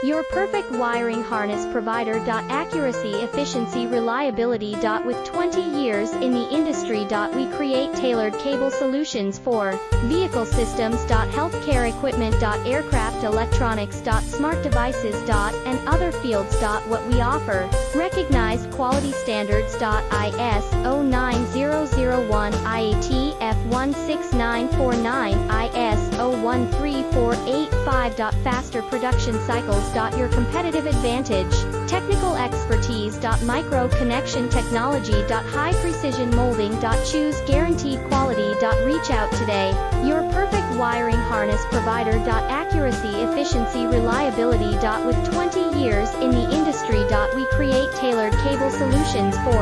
Your perfect wiring harness provider. Accuracy, efficiency, reliability. With 20 years in the industry. We create tailored cable solutions for vehicle systems. Healthcare equipment. Aircraft electronics. Smart devices. And other fields. What we offer: recognized quality standards. ISO 9001, IATF 16949, ISO 13485. Faster production cycles. Your competitive advantage: technical expertise. Micro connection technology. High precision molding. Choose guaranteed quality. Reach out today. Your perfect wiring harness provider. Accuracy, efficiency, reliability. With 20 years in the industry. We create tailored cable solutions for